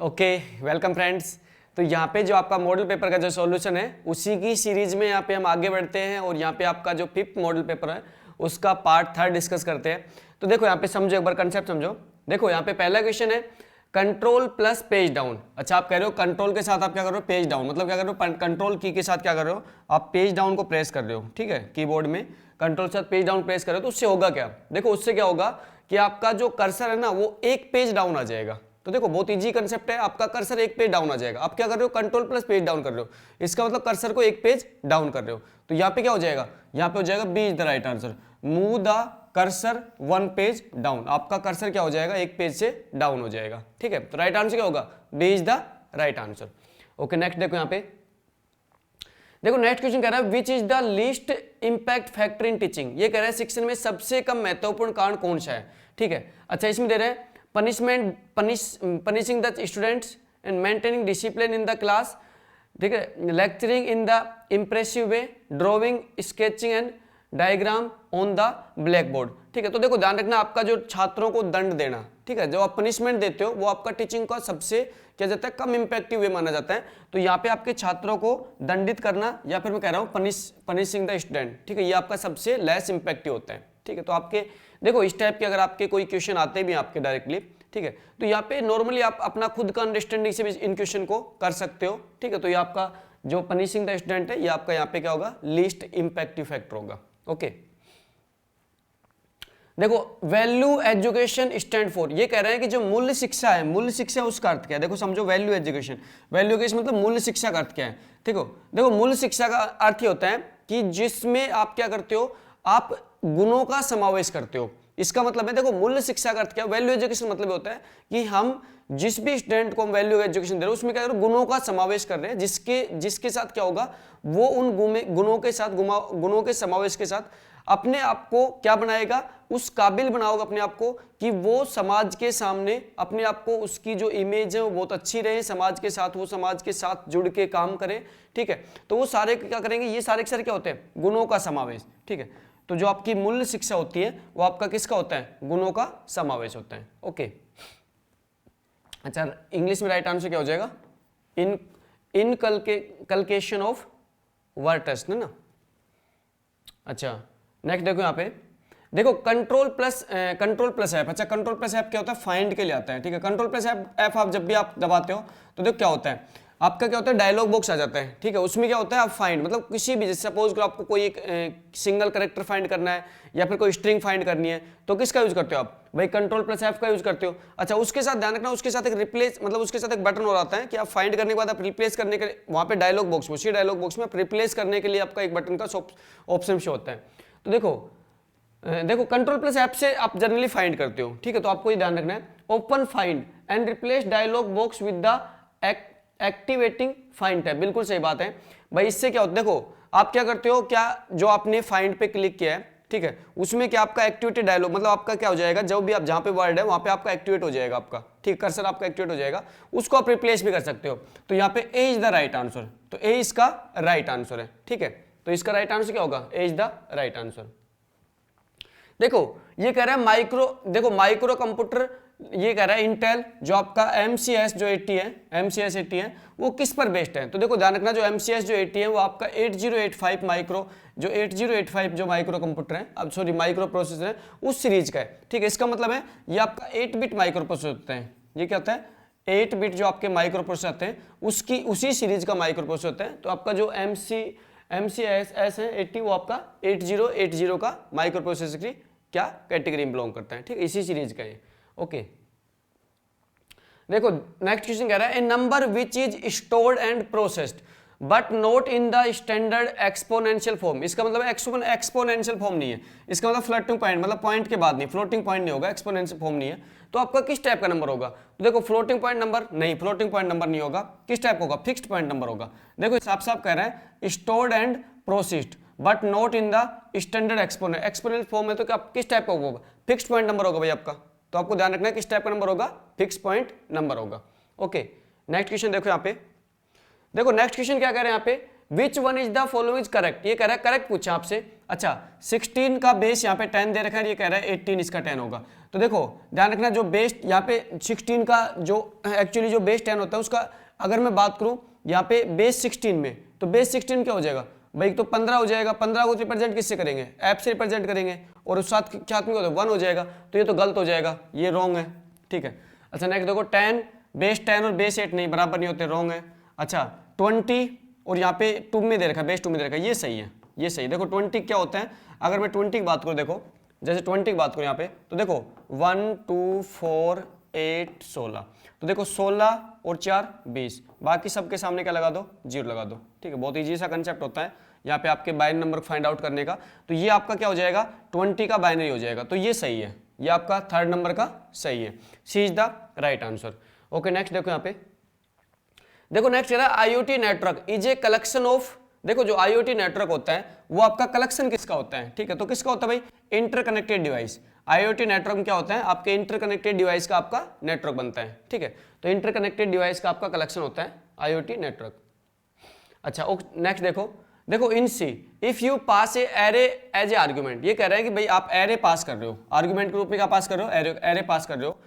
Okay, welcome friends. तो यहाँ पे जो आपका मॉडल पेपर का जो सॉल्यूशन है उसी की सीरीज में यहाँ पे हम आगे बढ़ते हैं और यहाँ पे आपका जो 5th मॉडल पेपर है उसका पार्ट 3 डिस्कस करते हैं। तो देखो यहाँ पे समझो, एक बार कंसेप्ट समझो। देखो यहाँ पे पहला क्वेश्चन है कंट्रोल प्लस पेज डाउन। अच्छा, आप कह रहे हो कंट्रोल के साथ आप क्या कर रहे हो, पेज डाउन। मतलब क्या कर रहे हो, कंट्रोल की के साथ क्या कर रहे हो, आप पेज डाउन को प्रेस कर रहे हो। ठीक है, कीबोर्ड में कंट्रोल के साथ पेज डाउन प्रेस कर रहे हो। तो उससे होगा क्या, देखो उससे क्या होगा कि आपका जो कर्सर है ना वो एक पेज डाउन आ जाएगा। तो देखो बहुत इजी कंसेप्ट है, आपका कर्सर एक पेज डाउन आ जाएगा। आप क्या कर रहे हो, कंट्रोल प्लस पेज डाउन कर रहे हो, इसका मतलब कर्सर को एक पेज डाउन कर रहे हो। तो यहाँ पे क्या हो जाएगा, यहाँ पे हो जाएगा B is the right answer, move the cursor 1 page down. आपका कर्सर क्या हो जाएगा, एक पेज से डाउन हो जाएगा। ठीक है, तो राइट आंसर क्या होगा, B is the right answer. Okay, next देखो यहाँ पे, देखो नेक्स्ट क्वेश्चन कह रहा है which is the least impact factor in teaching. ये कह रहा है शिक्षण में सबसे कम महत्वपूर्ण कारण कौन सा है। ठीक है, अच्छा इसमें दे रहे हैं punishing the students and maintaining discipline in the class. ठीक है, lecturing in the impressive way, drawing, sketching and diagram on the black board. ठीक है, तो देखो ध्यान रखना, आपका जो छात्रों को दंड देना, ठीक है, जो आप पनिशमेंट देते हो वो आपका टीचिंग का सबसे क्या जाता है, कम इंपैक्टिव वे माना जाता है। तो यहाँ पे आपके छात्रों को दंडित करना, या फिर मैं कह रहा हूँ पनिशिंग द स्टूडेंट, ठीक है, ये आपका सबसे लेस इंपैक्टिव होता है। ठीक है, तो आपके देखो इस टाइप के अगर आपके कोई क्वेश्चन आते भी आपके डायरेक्टली, ठीक है, तो यहाँ पे नॉर्मली आप अपना खुद का अंडरस्टैंडिंग से भी इन क्वेश्चन को कर सकते हो। ठीक है, तो ये आपका जो पनिशिंग द स्टूडेंट है ये आपका यहाँ पे क्या होगा, लीस्ट इंपैक्टिव फैक्टर होगा। ओके, देखो वैल्यू एजुकेशन स्टैंड फॉर, ये कह रहे हैं कि जो मूल्य शिक्षा है, मूल्य शिक्षा उसका अर्थ क्या है। देखो समझो, वैल्यू एजुकेशन, वैल्यू एजुकेशन मतलब मूल्य शिक्षा का अर्थ क्या है। देखो मूल्य शिक्षा का अर्थ ये होता है कि जिसमें आप क्या करते हो, आप गुणों का समावेश करते हो। इसका मतलब है, देखो मूल्य शिक्षा का अर्थ क्या है, वैल्यू एजुकेशन मतलब होता है कि हम जिस भी स्टूडेंट को हम वैल्यू एजुकेशन दे रहे हैं उसमें क्या कर रहे हो, गुणों का समावेश कर रहे हैं, जिसके साथ क्या होगा, वो उन गुणों के साथ, गुणों के समावेश के साथ अपने आप को क्या बनाएगा, उस काबिल बनाओगे अपने आप को कि वो समाज के सामने अपने आप को, उसकी जो इमेज है वो बहुत अच्छी रहे, समाज के साथ, वो समाज के साथ जुड़ के काम करे। ठीक है, तो वो सारे क्या करेंगे, ये सारे के सारे क्या होते हैं, गुणों का समावेश। ठीक है, तो जो आपकी मूल्य शिक्षा होती है वो आपका किसका होता है, गुणों का समावेश होता है। ओके, अच्छा इंग्लिश में राइट आंसर क्या हो जाएगा, इनकलकेशन ऑफ वर्टस ना। अच्छा नेक्स्ट देखो यहाँ पे, देखो कंट्रोल प्लस एफ। अच्छा कंट्रोल प्लस एफ क्या होता है, फाइंड के लिए आता है। ठीक है, कंट्रोल प्लस एफ आप जब भी आप दबाते हो तो देखो क्या होता है, आपका क्या होता है, डायलॉग बॉक्स आ जाता है। ठीक है, उसमें क्या होता है, आप फाइंड मतलब किसी भी, जैसे सपोज करो आपको कोई एक सिंगल कैरेक्टर फाइंड करना है या फिर कोई स्ट्रिंग फाइंड करनी है, तो किसका यूज करते हो आप, भाई कंट्रोल प्लस एफ का यूज करते हो। अच्छा उसके साथ ध्यान रखना, उसके साथ एक रिप्लेस, मतलब उसके साथ एक बटन और आता है कि आप फाइंड करने के बाद आप रिप्लेस करने के, वहां पे डायलॉग बॉक्स में, उसी डायलॉग बॉक्स में आप रिप्लेस करने के लिए आपका एक बटन का ऑप्शन शो होता है। तो देखो कंट्रोल प्लस एफ से आप जनरली फाइंड करते हो। ठीक है, तो आपको ये ध्यान रखना है, open find and replace dialog box with the activating find tab. बिल्कुल सही बात है भाई, इससे क्या होता है, देखो आप क्या करते हो, क्या जो आपने फाइंड पे क्लिक किया है, ठीक है, उसमें क्या आपका एक्टिवेटेड डायलॉग, मतलब आपका क्या हो जाएगा, जब भी आप जहां पे वर्ड है वहां पे आपका एक्टिवेट हो जाएगा आपका, ठीक, कर्सर आपका एक्टिवेट हो जाएगा, उसको आप रिप्लेस भी कर सकते हो। तो यहाँ पे ए इज द राइट आंसर, तो ए इसका राइट आंसर है। ठीक है, तो इसका राइट आंसर क्या होगा, ए इज द राइट आंसर। देखो ये कह रहा है माइक्रो कंप्यूटर, ये कह रहा है इंटेल जो आपका MCS जो 80 है वो किस पर बेस्ड है। तो देखो ध्यान रखना, जो MCS जो 80 है वो आपका 8085 माइक्रो, जो 8085 जो माइक्रो कंप्यूटर है, अब सॉरी माइक्रो प्रोसेसर है, उस सीरीज का है। ठीक है, इसका मतलब है ये आपका 8 बिट माइक्रो प्रोसेसर होते हैं। ये क्या होता है, 8 बिट जो आपके माइक्रो प्रोसेसर आते हैं उसी सीरीज का माइक्रो प्रोसेसर होता है। तो आपका जो MCS है 80, वो आपका 8080 का माइक्रो प्रोसेसर की क्या कैटेगरी में बिलोंग करता है। ठीक है, इसी सीरीज का है। ओके, देखो नेक्स्ट क्वेश्चन कह रहा है a number which is stored and processed but not in the standard exponential form. इसका मतलब एक्सपोनेंशियल फॉर्म नहीं है, इसका मतलब फ्लोटिंग पॉइंट, मतलब पॉइंट के बाद नहीं, फ्लोटिंग पॉइंट नहीं होगा, एक्सपोनेंशियल फॉर्म नहीं है। तो आपका किस टाइप का नंबर होगा, तो देखो फ्लोटिंग पॉइंट नंबर नहीं, फ्लोटिंग पॉइंट नंबर नहीं होगा, किस टाइप होगा, फिक्स्ड पॉइंट नंबर होगा। देखो साफ साफ कह रहा है stored and processed but not in the standard exponential form है, तो क्या किस टाइप का होगा, फिक्स्ड पॉइंट नंबर होगा भाई आपका। तो आपको ध्यान रखना है किस टाइप का नंबर होगा, फिक्स पॉइंट नंबर होगा। ओके, नेक्स्ट क्वेश्चन देखो यहाँ पे, देखो नेक्स्ट क्वेश्चन क्या कह रहे हैं यहाँ पे, which one is the following is correct, ये कह रहा है करेक्ट पूछा आपसे। अच्छा 16 का बेस यहाँ पे 10 दे रखा है, ये कह रहा है 18 इसका 10 होगा। तो देखो ध्यान रखना जो बेस यहाँ पे 16 का जो एक्चुअली जो बेस 10 होता है उसका अगर मैं बात करूँ यहाँ पे बेस 16 में, तो बेस 16 क्या हो जाएगा भाई, तो 15 हो जाएगा। 15 को रिप्रेजेंट किससे करेंगे, ऐप से रिप्रेजेंट करेंगे, और उस साथ में 1 हो जाएगा, तो ये तो गलत हो जाएगा, ये रॉन्ग है, ठीक है। अच्छा नेक्स्ट देखो 10 बेस 10 और बेस 8 नहीं बराबर नहीं होते, रॉन्ग है। अच्छा 20 और यहाँ पे 2 में दे रखा है, बेस 2 में दे रखा है, ये सही है, ये सही। देखो 20 क्या होता है, अगर मैं 20 की बात करूँ, देखो जैसे 20 की बात करूँ यहाँ पे, तो देखो 1 2 4 8 16, तो देखो 16 और 4 20, बाकी सबके सामने क्या लगा दो, 0 लगा दो, ठीक है। बहुत ईजी सा कंसेप्ट होता है यहाँ पे आपके बाइनरी नंबर फाइंड आउट करने का। तो ये आपका क्या हो जाएगा, 20 का बाइनरी हो जाएगा, तो ये सही है, ये आपका थर्ड नंबर का सही है, C is the right answer. Okay next देखो यहाँ पे, देखो नेक्स्ट है IoT network is a collection of, देखो जो IoT नेटवर्क होता है वो आपका कलेक्शन किसका होता है, ठीक है। तो किसका होता है भाई, इंटरकनेक्टेड डिवाइस। IoT नेटवर्क में क्या होता है, आपके इंटरकनेक्टेड डिवाइस का आपका नेटवर्क बनता है, ठीक है। तो इंटरकनेक्टेड डिवाइस का आपका कलेक्शन होता है IoT नेटवर्क। अच्छा नेक्स्ट देखो, देखो in C if you pass a array as a argument, ये कह रहा है कि भाई आप एरे पास कर रहे हो, आर्ग्यूमेंट के रूप में क्या पास कर रहे हो, एरे पास कर रहे हो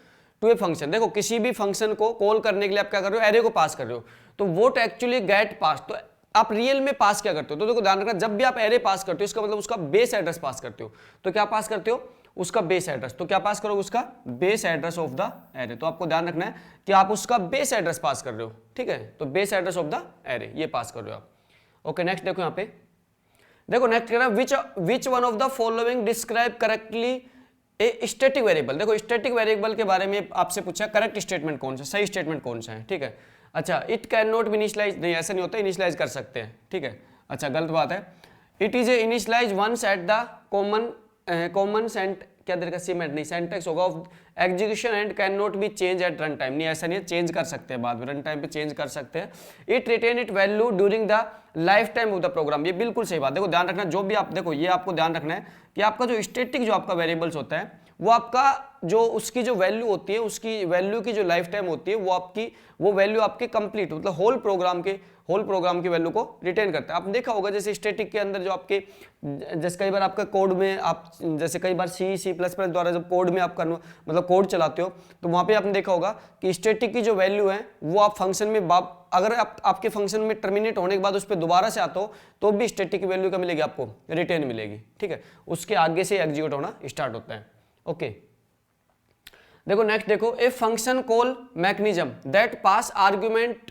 टू ए फंक्शन। देखो किसी भी फंक्शन को कॉल करने के लिए आप क्या कर रहे हो, एरे को पास कर रहे हो, तो वोट एक्चुअली गेट पास, तो आप रियल में पास क्या करते हो, तो देखो ध्यान रखना जब भी आप एरे पास करते हो इसका मतलब उसका बेस एड्रेस पास करते हो, तो क्या पास करते हो, उसका बेस एड्रेस। तो क्या पास करोगे, उसका base address of the array. तो आपको ध्यान रखना है कि आप उसका बेस एड्रेस पास कर रहे हो, ठीक है। तो base address of the array ये पास कर रहे हो आप। ओके नेक्स्ट देखो यहाँ पे, देखो नेक्स्ट कह रहा है which one of the following describe correctly a static variable. देखो स्टैटिक वेरिएबल के बारे में आपसे पूछा, करेक्ट स्टेटमेंट कौन सा, सही स्टेटमेंट कौन सा है, ठीक है। अच्छा it can not be initialize, नहीं ऐसा नहीं होता, इनिशियलाइज कर सकते हैं, ठीक है। अच्छा गलत बात है, it is a initialize once at the common cent, क्या देर का सीमेंट नहीं, सेंटेक्स होगा of execution and can not be change at run time, नहीं ऐसा नहीं है, चेंज कर सकते हैं बाद में, रन टाइम पे चेंज कर सकते हैं। It retain it value during the life time of the program, ये बिल्कुल सही बात। देखो ध्यान रखना जो भी आप, देखो ये आपको ध्यान रखना है कि आपका जो स्टैटिक जो आपका वेरिएबल्स होता है वो आपका जो उसकी जो वैल्यू होती है, उसकी वैल्यू की जो लाइफ टाइम होती है वो आपकी, वो वैल्यू आपके कंप्लीट मतलब होल प्रोग्राम की वैल्यू को रिटेन करता है। आपने देखा होगा जैसे स्टैटिक के अंदर जो आपके, जैसे कई बार आपका कोड में आप, जैसे कई बार C++ द्वारा जब कोड में आप मतलब कोड चलाते हो, तो वहां पे आपने देखा होगा कि स्टैटिक की जो वैल्यू है वो आप फंक्शन में अगर आपके फंक्शन में टर्मिनेट होने के बाद उस पर दोबारा से आता हो तो भी स्टैटिक की वैल्यू क्या मिलेगी, आपको रिटेन मिलेगी, ठीक है। उसके आगे से एग्जीक्यूट होना स्टार्ट होता है। ओके देखो नेक्स्ट देखो, a function call mechanism that pass argument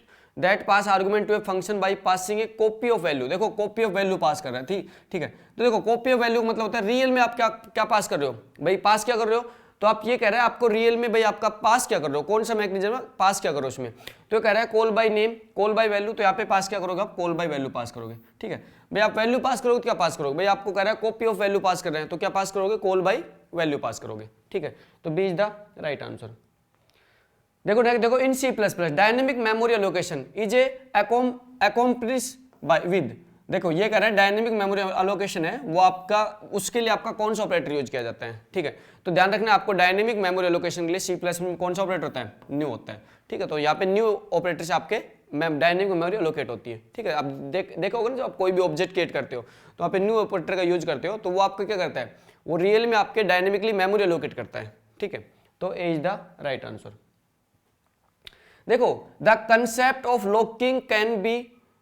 to a function by passing a copy of value. देखो कॉपी ऑफ वैल्यू पास कर रहा है, ठीक है। तो देखो कॉपी ऑफ वैल्यू मतलब होता है रियल में आप क्या पास कर रहे हो भाई, पास क्या कर रहे हो, तो आप ये कह रहे हैं आपको रियल में भाई आपका पास क्या कर रहे हो, कौन सा मैकेनिज्म पास क्या करो उसमें, तो कह रहा है call by name, call by value, तो यहाँ पे पास क्या करोगे आप, कॉल बाय वैल्यू पास करोगे, ठीक है। भाई आप वैल्यू पास करोगे तो क्या पास करोगे, भाई आपको कह रहा है कॉपी ऑफ वैल्यू पास कर रहे हैं तो क्या पास करोगे, कॉल बाय वैल्यू पास करोगे, ठीक है। तो B is the right answer. देखो in C++ dynamic memory allocation is a accomplish by with, देखो ये कह रहा है डायनेमिक मेमोरी एलोकेशन है वो आपका, उसके लिए आपका कौन सा ऑपरेटर यूज किया जाता है, ठीक है। तो ध्यान रखना आपको डायनेमिक मेमोरी एलोकेशन के लिए C++ में कौन सा ऑपरेटर होता है, न्यू होता है, ठीक है। तो यहाँ पे न्यू ऑपरेटर से आपके डायनेमिक मेमोरी एलोकेट होती है, ठीक है। आप देखोगे ना जब आप कोई भी ऑब्जेक्ट क्रिएट करते हो तो वहाँ पे न्यू ऑपरेटर का यूज करते हो, तो वो आपको क्या करता है, वो रियल में आपके डायनेमिकली मेमोरी एलोकेट करता है, ठीक है। तो A is the right answer. देखो the concept of locking can be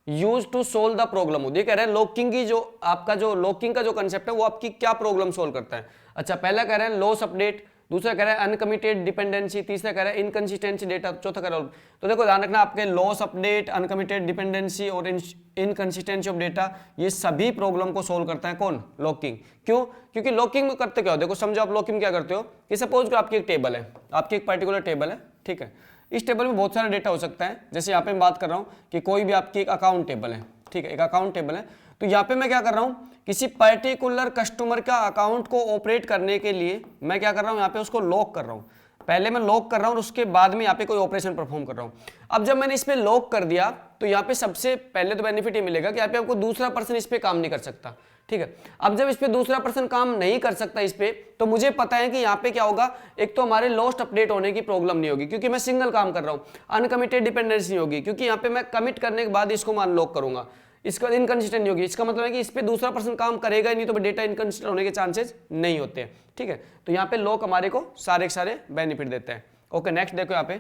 use to solve the problem, ये कह रहे हैं लॉकिंग की जो आपका जो लॉकिंग का जो कंसेप्ट है वो आपकी क्या प्रॉब्लम सोल्व करता है। अच्छा पहला कह रहे हैं लॉस अपडेट, दूसरा कह रहा है अनकमिटेड डिपेंडेंसी, तीसरा कह रहा है इनकंसिस्टेंसी डेटा, चौथा कह रहा है। तो देखो ध्यान रखना आपके लॉस अपडेट, अनकमिटेड डिपेंडेंसी और इनकंसिस्टेंसी ऑफ डेटा ये सभी प्रॉब्लम को सोल्व करता है कौन, लॉकिंग। क्यों, क्योंकि लॉकिंग में करते क्या हो, देखो समझो आप लॉकिंग क्या करते हो कि सपोज आपकी एक टेबल है, आपकी एक पर्टिकुलर टेबल है, ठीक है। इस टेबल में बहुत सारा डेटा हो सकता है, जैसे यहाँ पे मैं बात कर रहा हूँ कि कोई भी आपकी एक अकाउंट टेबल है, ठीक है, एक अकाउंट टेबल है। तो यहाँ पे मैं क्या कर रहा हूँ, किसी पर्टिकुलर कस्टमर का अकाउंट को ऑपरेट करने के लिए मैं क्या कर रहा हूँ, यहाँ पे उसको लॉक कर रहा हूँ। पहले मैं लॉक कर रहा हूँ और उसके बाद में यहाँ पे कोई ऑपरेशन परफॉर्म कर रहा हूँ। अब जब मैंने इस पे लॉक कर दिया तो यहाँ पे सबसे पहले तो बेनिफिट ये मिलेगा कि यहाँ पे आपको दूसरा पर्सन इस पे काम नहीं कर सकता, ठीक है। अब जब इस पे दूसरा पर्सन काम नहीं कर सकता इस पे, तो मुझे पता है कि यहाँ पे क्या होगा, एक तो हमारे लॉस्ट अपडेट होने की प्रॉब्लम नहीं होगी क्योंकि मैं सिंगल काम कर रहा हूँ, अनकमिटेड डिपेंडेंसी नहीं होगी क्योंकि यहाँ पे मैं कमिट करने के बाद इसको मैं अनलॉक करूंगा, इसके बाद इनकंसिस्टेंट नहीं होगी, इसका मतलब है कि इस पे दूसरा पर्सन काम करेगा ही नहीं, तो डेटा इनकंसिस्टेंट होने के चांसेस नहीं होते हैं। ठीक है, तो यहाँ पे लॉक हमारे को सारे के सारे बेनिफिट देते हैं। ओके, नेक्स्ट देखो यहाँ पे,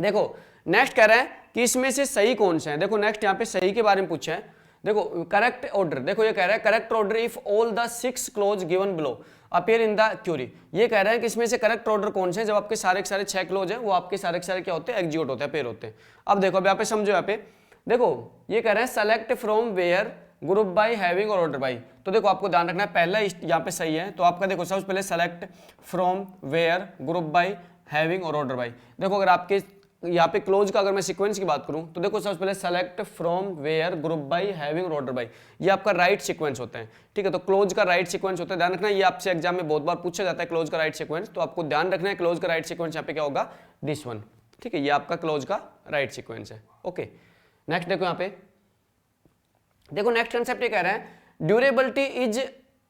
देखो नेक्स्ट कह रहा है कि इसमें से सही कौन सा है। देखो नेक्स्ट यहाँ पे सही के बारे में पूछा है। देखो करेक्ट ऑर्डर, देखो ये कह रहा है correct order if all the 6 clause given below appear in the query. ये कह रहा है कि इसमें से करेक्ट ऑर्डर कौन से है, जब आपके सारे के सारे 6 क्लोज हैं वो आपके सारे के सारे क्या होते हैं, एग्जीक्यूट होते हैं, पेयर होते हैं। अब देखो अब यहाँ पे समझो, यहाँ पे देखो ये कह रहा है select from where group by having और ऑर्डर बाय। तो देखो आपको ध्यान रखना है, पहला यहाँ पे सही है, तो आपका देखो सबसे पहले select from where group by having और ऑर्डर बाय। देखो अगर आपके यहाँ पे क्लोज का अगर मैं सीक्वेंस की बात करूं तो देखो सबसे पहले select from where group by having और ऑर्डर बाय, ये आपका राइट सीक्वेंस होता है। ठीक है, तो क्लोज का राइट सीक्वेंस होता है, ध्यान रखना, ये आपसे एग्जाम में बहुत बार पूछा जाता है क्लोज का राइट सीक्वेंस, तो आपको ध्यान रखना है क्लोज का राइट सीक्वेंस यहाँ पे क्या होगा, दिस वन। ठीक है, ये आपका क्लोज का राइट सीक्वेंस है। ओके, नेक्स्ट देखो यहाँ पे, देखो नेक्स्ट कंसेप्ट ये कह रहा है durability is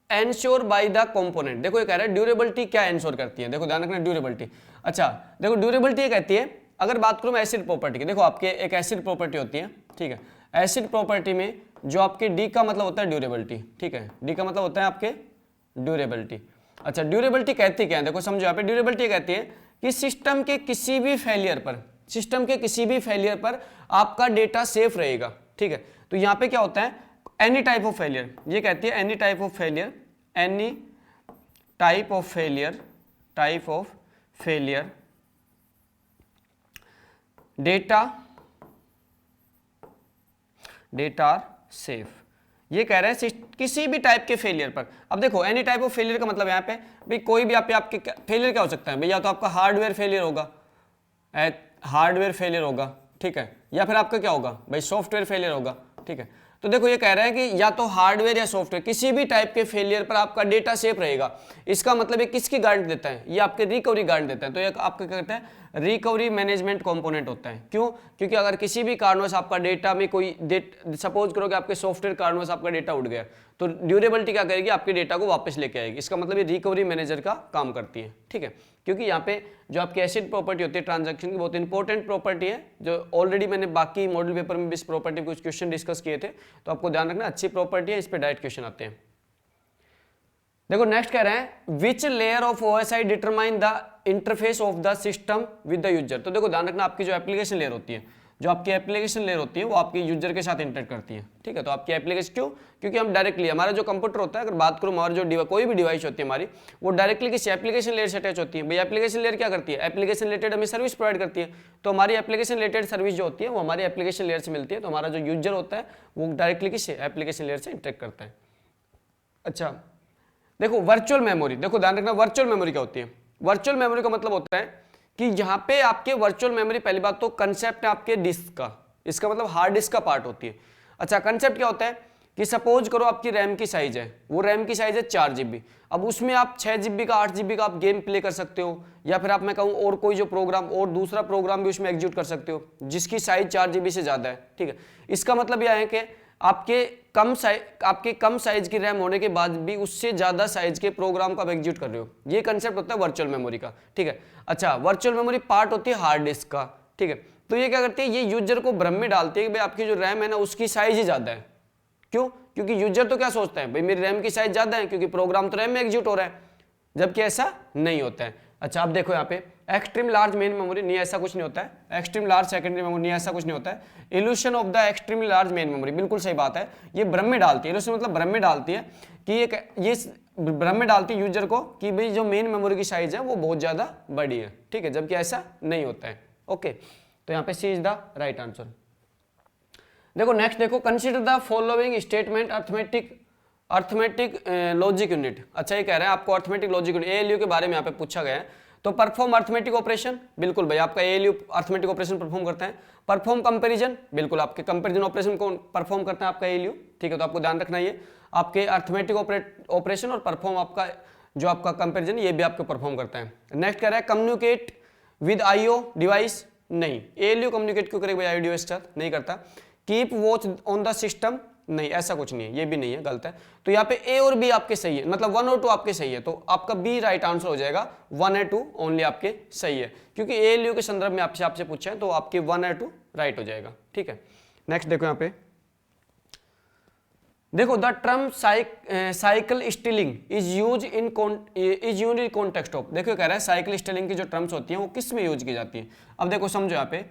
ensure by the component. देखो ये कह रहा है ड्यूरेबिलिटी क्या एंश्योर करती है, देखो ध्यान रखना ड्यूरेबिलिटी। अच्छा देखो ड्यूरेबिलिटी ये कहती है, अगर बात करूं मैं एसिड प्रॉपर्टी की, देखो आपके एक एसिड प्रॉपर्टी होती है। ठीक है, एसिड प्रॉपर्टी में जो आपके डी का मतलब होता है ड्यूरेबिलिटी। ठीक है, डी का मतलब होता है आपके ड्यूरेबिलिटी। अच्छा ड्यूरेबिलिटी कहती क्या है, देखो समझो यहाँ पे ड्यूरेबिलिटी कहती है कि सिस्टम के किसी भी फेलियर पर, सिस्टम के किसी भी फेलियर पर आपका डेटा सेफ रहेगा। ठीक है, तो यहाँ पे क्या होता है, एनी टाइप ऑफ फेलियर, ये कहती है any type of failure, any type of failure, type of failure data are safe. ये कह रहे हैं किसी भी टाइप के फेलियर पर। अब देखो एनी टाइप ऑफ फेलियर का मतलब यहाँ पे भाई कोई भी आपके फेलियर क्या हो सकता है, भैया तो आपका हार्डवेयर फेलियर होगा, हार्डवेयर फेलियर होगा। ठीक है, या फिर आपका क्या होगा भाई, सॉफ्टवेयर फेलियर होगा। ठीक है, तो देखो ये कह रहा है कि या तो हार्डवेयर या सॉफ्टवेयर किसी भी टाइप के फेलियर पर आपका डेटा सेफ रहेगा। इसका मतलब ये किसकी गारंटी देता है, ये आपके रिकवरी गारंटी देता है। तो ये आपका क्या कहते हैं, रिकवरी मैनेजमेंट कंपोनेंट होता है। क्यों, क्योंकि अगर किसी भी कारणवश आपका डेटा में कोई सपोज करो कि आपके सॉफ्टवेयर कारणवश आपका डेटा उड़ गया, तो ड्यूरेबिलिटी क्या करेगी, आपके डेटा को वापस लेके आएगी। इसका मतलब ये रिकवरी मैनेजर का काम करती है। ठीक है, क्योंकि यहाँ पे जो आपकी एसिड प्रॉपर्टी होती है ट्रांजैक्शन की, बहुत इंपॉर्टेंट प्रॉपर्टी है, जो ऑलरेडी मैंने बाकी मॉडल पेपर में भी इस प्रॉपर्टी कुछ क्वेश्चन डिस्कस किए थे, तो आपको ध्यान रखना अच्छी प्रॉपर्टी है, इस पे डायरेक्ट क्वेश्चन आते हैं। देखो नेक्स्ट कह रहे हैं which layer of OSI determine the interface of the system with the user. तो देखो ध्यान रखना, आपकी जो एप्लीकेशन लेयर होती है, जो आपकी एप्लीकेशन लेयर होती है वो आपके यूजर के साथ इंटरेक्ट करती है। ठीक है, तो आपकी एप्लीकेशन क्यों, क्योंकि हम डायरेक्टली हमारा जो कंप्यूटर होता है, अगर बात करूँ हमारा जो कोई भी डिवाइस होती है हमारी, वो डायरेक्टली किसी एप्लीकेशन लेयर से अटैच होती है। भाई एप्लीकेशन लेयर क्या करती है, एप्लीकेशन रिलेटेड हमें सर्विस प्रोवाइड करती है, तो हमारी एप्लीकेशन रिलेटेड सर्विस जो होती है वो हमारी एप्लीकेशन लेयर से मिलती है। तो हमारा जो यूजर होता है वो डायरेक्टली किसी एप्लीकेशन लेयर से इंटरेक्ट करता है। अच्छा देखो वर्चुअल मेमोरी, देखो ध्यान रखना वर्चुअल मेमोरी क्या होती है। वर्चुअल मेमोरी का मतलब होता है कि यहाँ पे आपके वर्चुअल मेमोरी, पहली बात तो कंसेप्ट है आपके डिस्क का, इसका मतलब हार्ड डिस्क का पार्ट होती है। अच्छा कंसेप्ट क्या होता है कि सपोज करो आपकी रैम की साइज है, वो रैम की साइज है 4 GB, अब उसमें आप 6 GB का 8 GB का आप गेम प्ले कर सकते हो, या फिर आप मैं कहूँ और कोई जो प्रोग्राम और दूसरा प्रोग्राम भी उसमें एग्जीक्यूट कर सकते हो जिसकी साइज 4 GB से ज़्यादा है। ठीक है, इसका मतलब यह है कि आपके कम साइज की रैम होने के बाद भी उससे ज़्यादा साइज के प्रोग्राम को आप एग्जीक्यूट कर रहे हो, ये कंसेप्ट होता है वर्चुअल मेमोरी का। ठीक है, अच्छा वर्चुअल मेमोरी पार्ट होती है हार्ड डिस्क का। ठीक है, तो ये क्या करती है, ये यूजर को भ्रम में डालती है कि भाई आपकी जो रैम है ना उसकी साइज ही ज़्यादा है। क्यों, क्योंकि यूजर तो क्या सोचता है, भाई मेरी रैम की साइज ज़्यादा है क्योंकि प्रोग्राम तो रैम में एग्जीक्यूट हो रहा है, जबकि ऐसा नहीं होता है। अच्छा आप देखो यहाँ पे एक्सट्रीम लार्ज मेन मेमोरी, नहीं ऐसा कुछ नहीं होता है। एक्सट्रीम लार्ज सेकेंडरी मेमोरी, नहीं ऐसा कुछ नहीं होता है। Evolution of the extreme large main memory, बिल्कुल सही बात है, ये भ्रम में डालती है। इल्यूशन मतलब भ्रम में डालती है कि ये भ्रम में डालती है यूजर को कि भाई जो मेन मेमोरी की साइज है वो बहुत ज़्यादा बड़ी है। ठीक है, जबकि ऐसा नहीं होता है। ओके, तो यहाँ पे सी इज द राइट आंसर। देखो नेक्स्ट देखो, consider the following statement arithmetic logic unit. अच्छा ये कह रहे हैं आपको अर्थमेटिक लॉजिक यूनिट ALU के बारे में यहाँ पे पूछा गया है। तो परफॉर्म अर्थमेटिक ऑपरेशन, बिल्कुल भाई आपका ALU अर्थमेटिक ऑपरेशन परफॉर्म करता है। परफॉर्म कंपैरिजन, बिल्कुल आपके कंपैरिजन ऑपरेशन को परफॉर्म करता है आपका ALU। ठीक है, तो आपको ध्यान रखना ये आपके अर्थमेटिक ऑपरेशन और परफॉर्म आपका जो आपका कंपैरिजन ये भी आपको परफॉर्म करता है। नेक्स्ट कह रहा है कम्युनिकेट विद IO डिवाइस, नहीं ALU कम्युनिकेट क्यों करेगा भाई IO डिवाइस के साथ, नहीं करता। Keep watch on the system, नहीं ऐसा कुछ नहीं है, ये भी नहीं है, गलत है। तो यहाँ पे A और B आपके सही है, मतलब 1 और 2 आपके सही है, तो आपका B राइट आंसर हो जाएगा। 1 और 2 ओनली आपके सही है, क्योंकि ALU के संदर्भ में आपसे पूछा है, तो आपके 1 और 2 राइट हो जाएगा। ठीक है, नेक्स्ट देखो यहाँ पे देखो the term cycle stealing is use in context of, देखो कह रहा है साइकिल स्टीलिंग की जो टर्म्स होती हैं वो किस में यूज की जाती है। अब देखो समझो यहाँ पे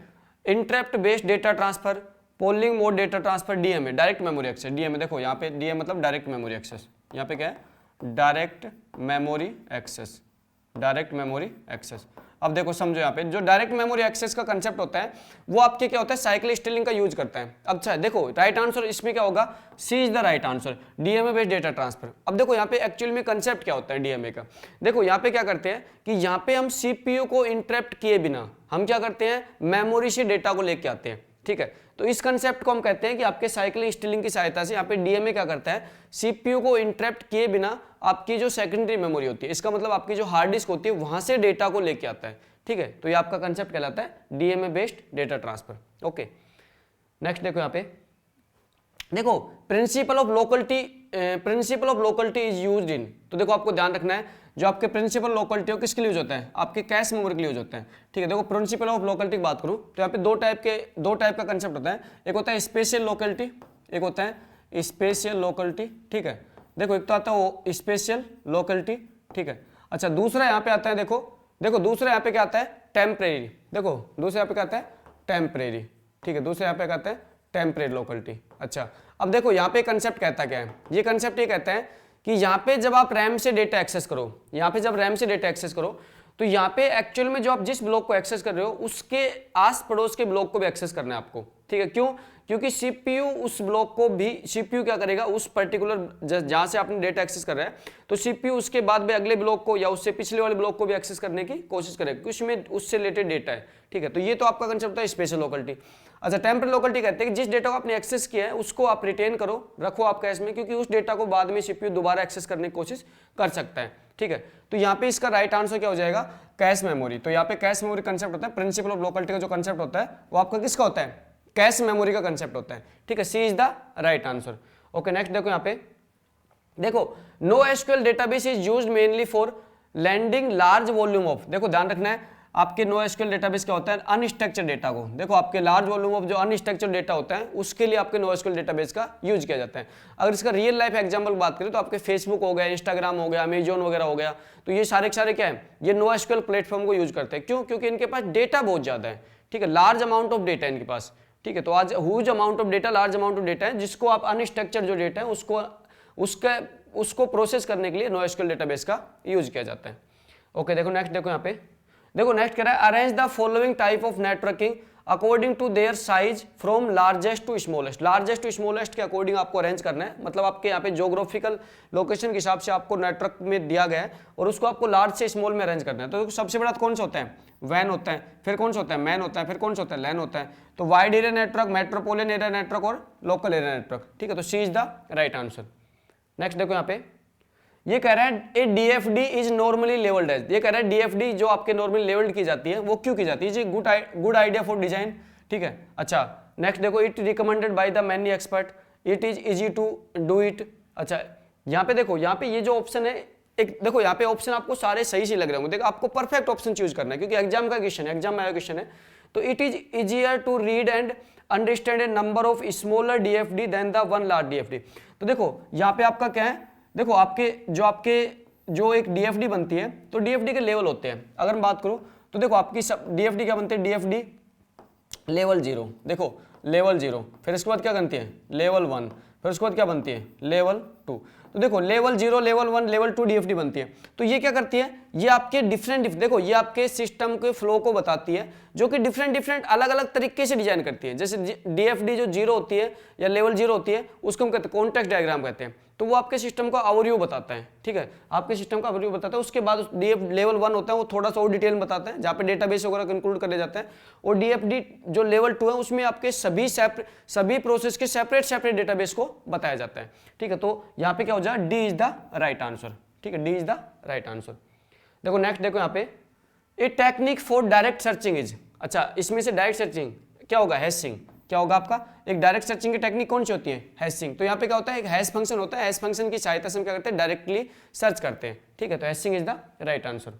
interrupt based data transfer, polling mode data transfer, DMA direct memory access. DMA देखो यहाँ पे डीएमए मतलब डायरेक्ट मेमोरी एक्सेस, यहाँ पे क्या है direct memory access, direct memory access. अब देखो समझो यहाँ पे जो डायरेक्ट मेमोरी एक्सेस का कंसेप्ट होता है वो आपके क्या होता है साइकिल स्टीलिंग का यूज करता है। अच्छा देखो राइट आंसर इसमें क्या होगा, C is the right answer, DMA based data transfer. अब देखो यहाँ पे एक्चुअल में कंसेप्ट क्या होता है डीएमए का, देखो यहाँ पे क्या करते हैं कि यहाँ पे हम सीपीयू को इंटरप्ट किए बिना हम क्या करते हैं मेमोरी से डेटा को लेके आते हैं, ठीक है। तो इस कंसेप्ट को हम कहते हैं कि आपके साइकिल स्टीलिंग की सहायता से यहाँ पे डीएमए क्या करता है सीपीयू को इंटरप्ट किए बिना आपकी जो सेकेंडरी मेमोरी होती है, इसका मतलब आपकी जो हार्ड डिस्क होती है वहां से डेटा को लेके आता है, ठीक है। तो ये आपका कंसेप्ट कहलाता है DMA based data transfer. Okay next देखो यहाँ पे, देखो principle of locality is used in, तो देखो आपको ध्यान रखना है जो आपके प्रिंसिपल लोकलिटी हो किसके लिए यूज होता है, आपके कैश मेमोरी के लिए यूज होता है, ठीक है। देखो प्रिंसिपल ऑफ लोकलिटी की बात करूं तो यहाँ पे दो टाइप का कंसेप्ट होता है, एक होता है स्पेशियल लोकलिटी, एक होता है स्पेशियल लोकलिटी, ठीक है। देखो एक तो आता है वो स्पेशियल लोकलिटी, ठीक है। अच्छा दूसरा यहाँ पे आता है, देखो दूसरा यहाँ पे क्या आता है टेम्परेरी, देखो दूसरा यहाँ पे क्या आता है टेम्परेरी, ठीक है। दूसरा यहाँ पे क्या आता है टेम्परेरी लोकलिटी। अच्छा अब देखो यहाँ पे कंसेप्ट कहता क्या है, ये कंसेप्ट ये कहता है कि यहाँ पे जब आप रैम से डेटा एक्सेस करो, यहाँ पे जब रैम से डेटा एक्सेस करो तो यहाँ पे एक्चुअल में जो आप जिस ब्लॉक को एक्सेस कर रहे हो उसके आस पड़ोस के ब्लॉक को भी एक्सेस करना है आपको, ठीक है। क्यों, क्योंकि सीपीयू उस ब्लॉक को भी सीपीयू क्या करेगा उस पर्टिकुलर जहां से आपने डेटा एक्सेस कर रहा है तो सीपीयू उसके बाद में अगले ब्लॉक को या उससे पिछले वाले ब्लॉक को भी एक्सेस करने की कोशिश करेगा कुछ में उससे रिलेटेड डेटा है, ठीक है। तो ये तो आपका कंसेप्ट है स्पेशल लोकलिटी। अच्छा टेम्परल लोकलिटी कहते हैं कि जिस डेटा को आपने एक्सेस किया है उसको आप रिटेन करो, रखो आप कैश में, क्योंकि उस डेटा को बाद में सीपीयू दोबारा एक्सेस करने की कोशिश कर सकता है, ठीक है। तो यहाँ पे इसका राइट आंसर क्या हो जाएगा कैश मेमोरी। तो यहाँ पे कैश मेमोरी कंसेप्ट होता है, प्रिंसिपल ऑफ लोकलिटी का जो कंसेप्ट होता है वो आपका किसका होता है कैश मेमोरी का कंसेप्ट होता है, ठीक है। C is the right answer. Okay next देखो यहाँ पे, देखो no SQL database is used mainly for landing large volume of, देखो ध्यान रखना है आपके नो एसक्यूएल डेटाबेस क्या होता है अनस्ट्रक्चर्ड डेटा को, देखो आपके लार्ज वॉल्यूम ऑफ जो अनस्ट्रक्चर्ड डेटा होता है उसके लिए आपके नो एसक्यूएल डेटाबेस का यूज किया जाता है। अगर इसका रियल लाइफ एग्जांपल बात करें तो आपके फेसबुक हो गया, इंस्टाग्राम हो गया, अमेजोन वगैरह हो गया, तो ये सारे के सारे क्या है ये नो एसक्यूएल प्लेटफॉर्म को यूज करते हैं। क्यों, क्योंकि इनके पास डेटा बहुत ज्यादा है, ठीक है, लार्ज अमाउंट ऑफ डेटा इनके पास, ठीक है। तो आज huge amount of data, large amount of data है जिसको आप अनस्ट्रक्चर्ड जो डेटा है उसको प्रोसेस करने के लिए नो एसक्यूएल डेटाबेस का यूज किया जाता है। ओके देखो नेक्स्ट देखो यहाँ पे, देखो नेक्स्ट कह रहा है arrange the following type of networking according to their size from largest to smallest, largest to smallest के अकॉर्डिंग आपको अरेंज करना है, मतलब आपके यहाँ पे ज्योग्राफिकल लोकेशन के हिसाब से आपको नेटवर्क में दिया गया है और उसको आपको लार्ज से स्मॉल में अरेंज करना है। तो सबसे बड़ा कौन सा होता है वैन होता है, फिर कौन सा होता है मैन होता है, फिर कौन सा होता है लैन होता है। तो wide area network, metropolian area network और लोकल एरिया नेटवर्क, ठीक है। तो C is the right answer. Next देखो यहाँ पे, ये कह रहा है a DFD is normally levelled as, ये कह रहा है डीएफडी जो आपके नॉर्मली लेवल्ड की जाती है वो क्यों की जाती है, ये गुड आइडिया फॉर डिजाइन, ठीक है। अच्छा नेक्स्ट देखो it recommended by the many expert, it is easy to do it. अच्छा यहाँ पे देखो, यहाँ पे ये जो ऑप्शन है एक, देखो यहाँ पे ऑप्शन आपको सारे सही से लग रहे होंगे, देखो आपको परफेक्ट ऑप्शन चूज करना है क्योंकि एग्जाम का क्वेश्चन है, एग्जाम में आया क्वेश्चन है। तो it is easier to read and understand a number of smaller DFD than the one large DFD. तो देखो यहाँ पे आपका क्या है, देखो आपके जो एक डीएफडी बनती है तो डीएफडी के लेवल होते हैं। अगर मैं बात करूं तो देखो आपकी सब डीएफडी क्या बनते हैं, डीएफडी लेवल 0, देखो लेवल 0, फिर इसके बाद क्या बनती है लेवल 1, फिर उसके बाद क्या बनती है लेवल 2। तो देखो लेवल 0, लेवल 1, लेवल 2 डीएफडी बनती है। तो ये क्या करती है, ये आपके डिफरेंट देखो ये आपके सिस्टम के फ्लो को बताती है जो कि डिफरेंट अलग अलग तरीके से डिजाइन करती है। जैसे डीएफडी जो 0 होती है या लेवल 0 होती है उसको हम कहते हैं कॉन्टेक्स्ट डायग्राम कहते हैं, तो वो आपके सिस्टम का ओवरव्यू बताता है, ठीक है, आपके सिस्टम का ओवरव्यू बताता है। उसके बाद लेवल 1 होता है वो थोड़ा सा और डिटेल में बताता है जहाँ पे डेटाबेस वगैरह इंक्लूड करे जाते हैं, और डीएफडी जो लेवल 2 है उसमें आपके सभी प्रोसेस के सेपरेट डेटाबेस को बताया जाता है, ठीक है। तो यहाँ पे क्या हो जाए D is the right answer, ठीक है, D is the right answer. देखो नेक्स्ट देखो यहाँ पे a technique for direct searching is, अच्छा इसमें से डायरेक्ट सर्चिंग क्या होगा हैशिंग, क्या होगा आपका एक डायरेक्ट सर्चिंग की टेक्निक कौन सी होती है हैशिंग। तो यहाँ पे क्या होता है एक हैश फंक्शन होता है, हैश फंक्शन की सहायता से हम क्या करते हैं डायरेक्टली सर्च करते हैं, ठीक है। तो hashing is the right answer.